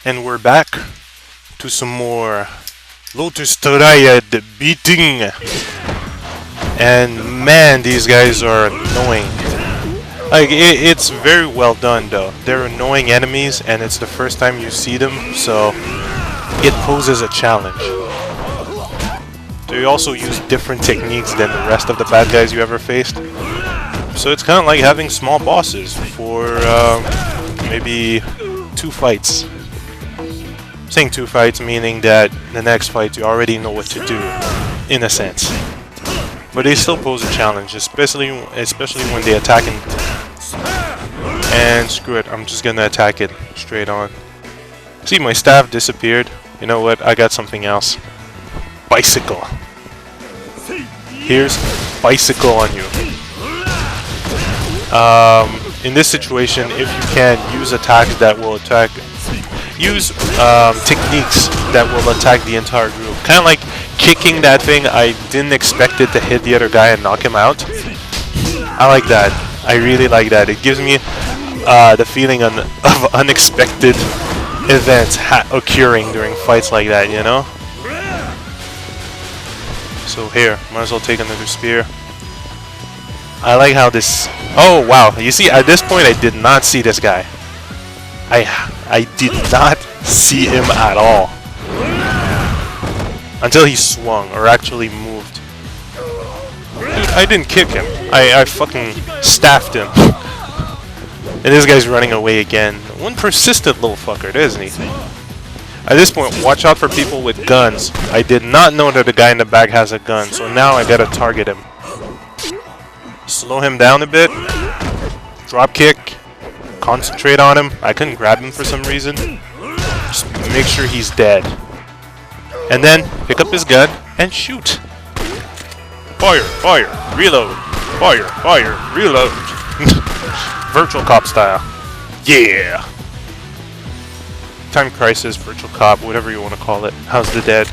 And we're back to some more Lotus Triad beating. And man, these guys are annoying. Like, it's very well done though. They're annoying enemies and it's the first time you see them, so it poses a challenge. They also use different techniques than the rest of the bad guys you ever faced. So it's kind of like having small bosses for maybe 2 fights. I'm saying 2 fights meaning that the next fight you already know what to do, in a sense. But they still pose a challenge, especially when they attack and screw it, I'm just gonna attack it straight on. See, my staff disappeared. You know what? I got something else. Bicycle. Here's bicycle on you. In this situation, if you can, use attacks that will attack. Use techniques that will attack the entire group. Kind of like kicking that thing. I didn't expect it to hit the other guy and knock him out. I like that. I really like that. It gives me the feeling of unexpected events occurring during fights like that, you know? So here, might as well take another spear. I like how this... Oh, wow. You see, at this point, I did not see this guy. I did not see him at all. Until he swung, or actually moved. Dude, I didn't kick him. I fucking staffed him. And this guy's running away again. One persistent little fucker, isn't he? At this point, watch out for people with guns. I did not know that the guy in the back has a gun, so now I gotta target him. Slow him down a bit. Drop kick. Concentrate on him. I couldn't grab him for some reason. Just make sure he's dead. And then pick up his gun and shoot. Fire, fire, reload. Fire, fire, reload. Virtual cop style. Yeah. Time crisis, virtual cop, whatever you want to call it. How's the dead?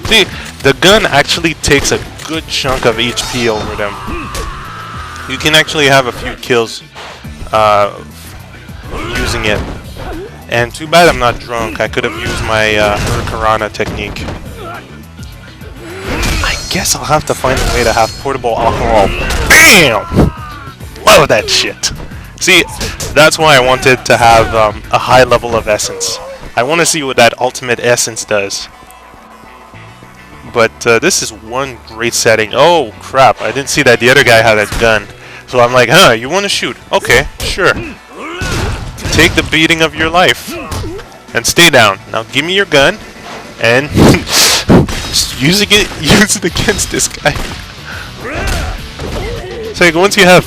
See, the gun actually takes a good chunk of HP over them. You can actually have a few kills using it. And too bad I'm not drunk. I could have used my Hurricanrana technique. I guess I'll have to find a way to have portable alcohol. BAM! Love that shit. See, that's why I wanted to have a high level of essence. I want to see what that ultimate essence does. But this is one great setting. Oh crap, I didn't see that the other guy had a gun. So I'm like, huh, you want to shoot? Okay, sure. Take the beating of your life. And stay down. Now give me your gun. And use it against this guy. So like, once you have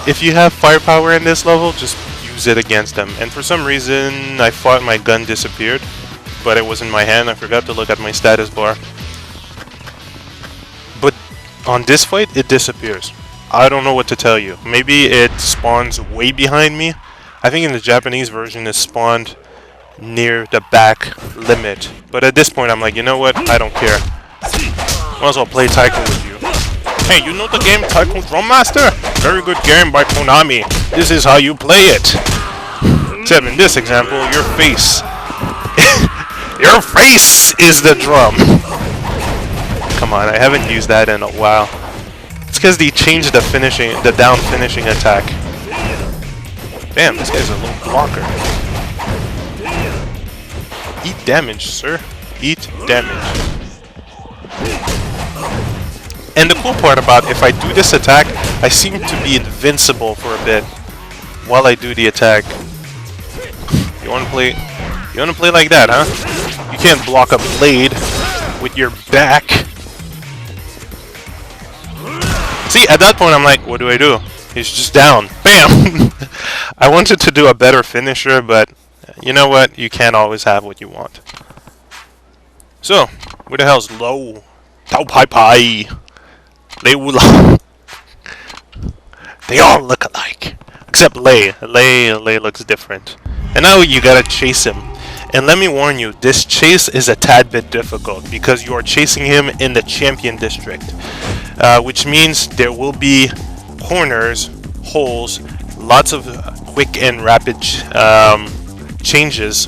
if you have firepower in this level, just use it against them. And for some reason, I thought my gun disappeared, but it was in my hand. I forgot to look at my status bar. But on this fight, it disappears. I don't know what to tell you. Maybe it spawns way behind me. I think in the Japanese version, it spawned near the back limit. But at this point, I'm like, you know what? I don't care. Might as well play Taiko with you. Hey, you know the game Taiko Drum Master? Very good game by Konami. This is how you play it. Except in this example, your face. Your face is the drum. Come on, I haven't used that in a while. It's because they changed the down finishing attack. Damn, this guy's a little blocker. Eat damage, sir. Eat damage. And the cool part about if I do this attack, I seem to be invincible for a bit while I do the attack. You wanna play like that, huh? You can't block a blade with your back. See, at that point I'm like, what do I do? He's just down. Bam! I wanted to do a better finisher, but you know what? You can't always have what you want. So, where the hell's Low? Tau Pai Pai! They all look alike. Except Lei. Lei looks different. And now you gotta chase him. And let me warn you, this chase is a tad bit difficult because you are chasing him in the Champion District. Which means there will be corners, holes, lots of quick and rapid changes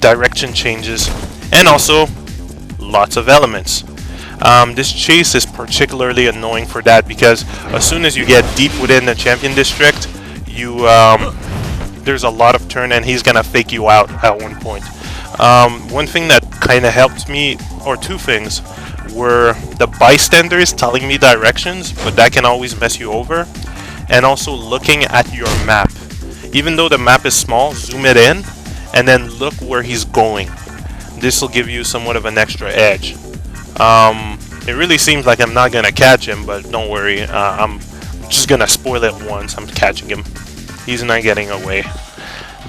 direction changes, and also lots of elements. This chase is particularly annoying for that because as soon as you get deep within the champion district, you there's a lot of turn and he's gonna fake you out at one point. One thing that kind of helped me, or two things, were the bystanders telling me directions, but that can always mess you over, and also looking at your map. Even though the map is small, zoom it in and then look where he's going. This will give you somewhat of an extra edge. It really seems like I'm not gonna catch him, but don't worry, I'm just gonna spoil it once. I'm catching him. He's not getting away.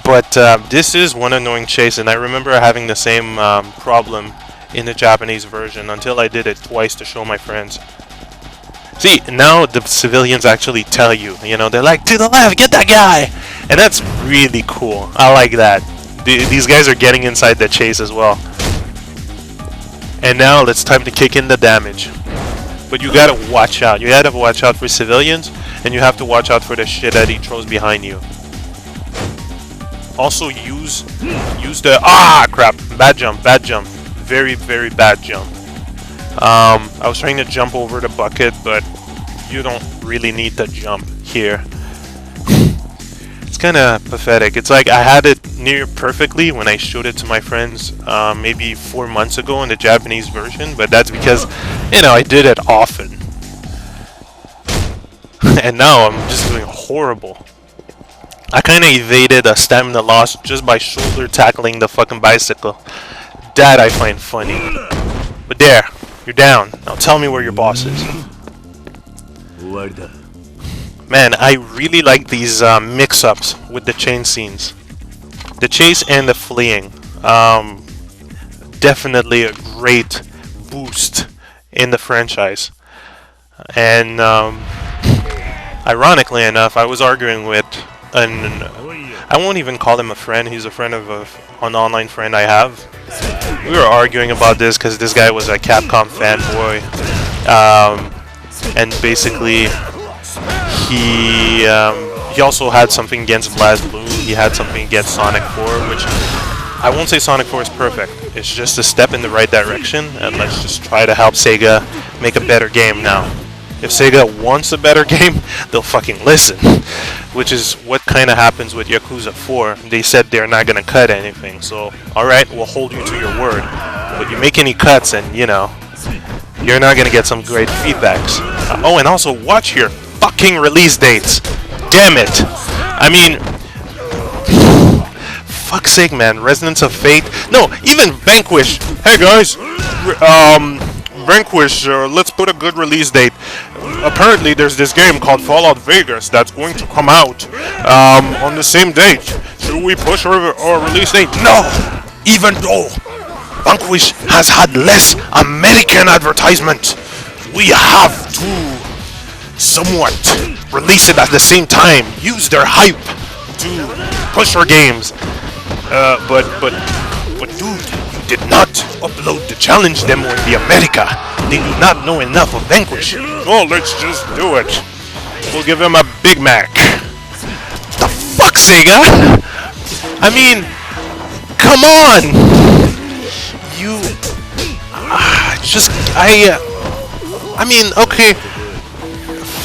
But this is one annoying chase, and I remember having the same problem in the Japanese version until I did it twice to show my friends. See, now the civilians actually tell you, you know, they're like, to the left, get that guy! And that's really cool. I like that. These guys are getting inside the chase as well. And now it's time to kick in the damage. But you gotta watch out. You gotta watch out for civilians, and you have to watch out for the shit that he throws behind you. Also use the... Ah, crap. Bad jump, bad jump. Very, very bad jump. I was trying to jump over the bucket, but you don't really need to jump here. It's kind of pathetic. It's like I had it near perfectly when I showed it to my friends maybe 4 months ago in the Japanese version, but that's because, you know, I did it often. And now I'm just doing horrible. I kind of evaded a stamina loss just by shoulder tackling the fucking bicycle. That I find funny. But there, you're down. Now tell me where your boss is. Man, I really like these mix-ups with the chain scenes. The chase and the fleeing. Definitely a great boost in the franchise. And ironically enough, I was arguing with I won't even call him a friend. He's a friend of an online friend I have. We were arguing about this because this guy was a Capcom fanboy. And basically... He also had something against BlazBlue. He had something against Sonic 4, which I won't say Sonic 4 is perfect. It's just a step in the right direction, and let's just try to help Sega make a better game now. If Sega wants a better game, they'll fucking listen. Which is what kind of happens with Yakuza 4. They said they're not gonna cut anything, so alright, we'll hold you to your word. But you make any cuts and, you know, you're not gonna get some great feedbacks. Oh, and also watch your fucking release dates. Damn it. I mean, fuck's sake, man. Resonance of Fate. No, even Vanquish. Hey guys, Vanquish, let's put a good release date. Apparently there's this game called Fallout Vegas that's going to come out on the same date. Should we push our release date? No! Even though Vanquish has had less American advertisement, we have to somewhat release it at the same time. Use their hype to push our games. But dude, you did not upload the challenge demo in the America. They do not know enough of Vanquish. Oh, let's just do it. We'll give him a Big Mac. The fuck, Sega? I mean, come on. You I mean, okay.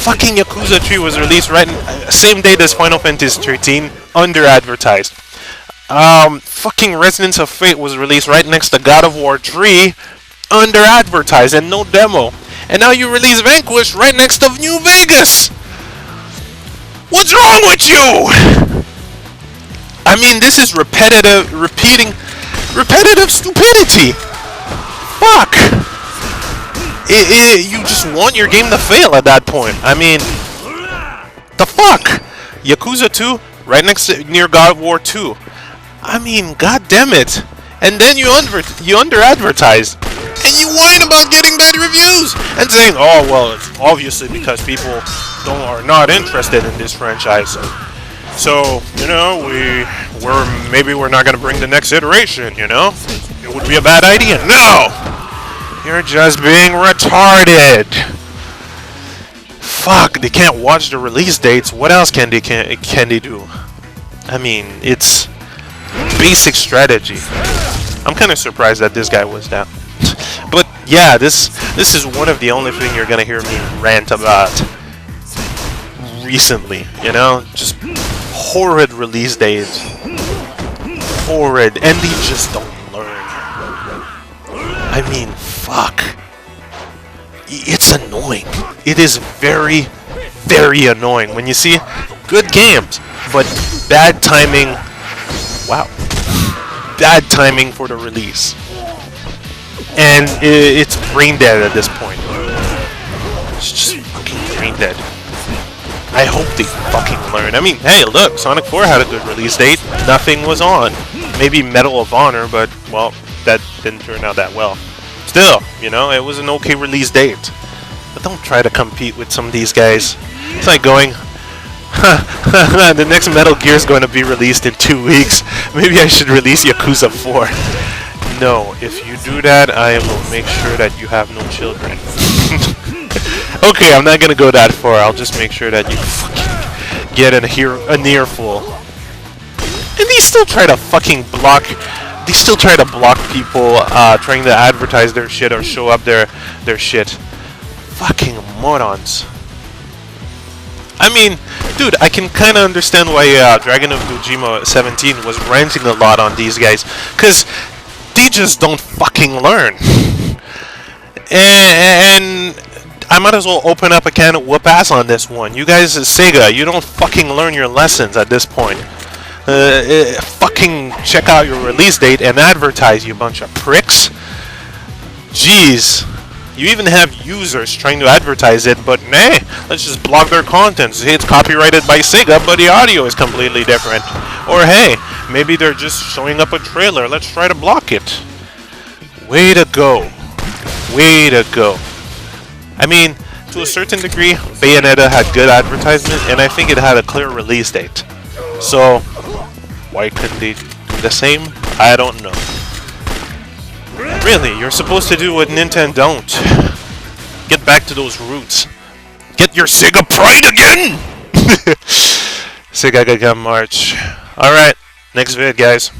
Fucking Yakuza 3 was released right same day as Final Fantasy 13, under advertised. Fucking Resonance of Fate was released right next to God of War 3, under advertised and no demo. And now you release Vanquish right next to New Vegas. What's wrong with you? I mean, this is repetitive stupidity. Fuck. You just want your game to fail at that point. I mean, the fuck? Yakuza 2, right next to near God of War 2. I mean, god damn it. And then you under-advertise. And you whine about getting bad reviews. And saying, oh, well, it's obviously because people are not interested in this franchise. So, you know, maybe we're not going to bring the next iteration, you know? It would be a bad idea. No! You're just being retarded. Fuck, they can't watch the release dates. What else can they do? I mean, it's basic strategy. I'm kind of surprised that this guy was down. But yeah, this is one of the only thing you're gonna hear me rant about recently. You know, just horrid release dates, horrid, and they just don't learn. I mean, fuck. It's annoying. It is very, very annoying when you see good games, but bad timing. Wow. Bad timing for the release. And it's brain dead at this point. It's just fucking brain dead. I hope they fucking learn. I mean, hey, look, Sonic 4 had a good release date. Nothing was on. Maybe Medal of Honor, but, well, that didn't turn out that well. Still, you know, it was an okay release date. But don't try to compete with some of these guys. It's like going, the next Metal Gear is going to be released in 2 weeks. Maybe I should release Yakuza 4. No, if you do that, I will make sure that you have no children. Okay, I'm not going to go that far. I'll just make sure that you fucking get an earful. And they still try to fucking block. They still try to block people trying to advertise their shit or show up their shit. Fucking morons. I mean, dude, I can kind of understand why Dragon of Dojima 17 was ranting a lot on these guys, because they just don't fucking learn. And I might as well open up a can of whoop ass on this one. You guys at Sega, you don't fucking learn your lessons at this point. Fucking check out your release date and advertise, you bunch of pricks. Jeez. You even have users trying to advertise it, but nah, let's just block their content. Say it's copyrighted by Sega, but the audio is completely different. Or hey, maybe they're just showing up a trailer. Let's try to block it. Way to go. Way to go. I mean, to a certain degree, Bayonetta had good advertisement, and I think it had a clear release date. So, why couldn't they do the same? I don't know. Really, you're supposed to do what Nintendo don't. Get back to those roots. Get your Sega pride again! Sega Gaga March. Alright, next vid, guys.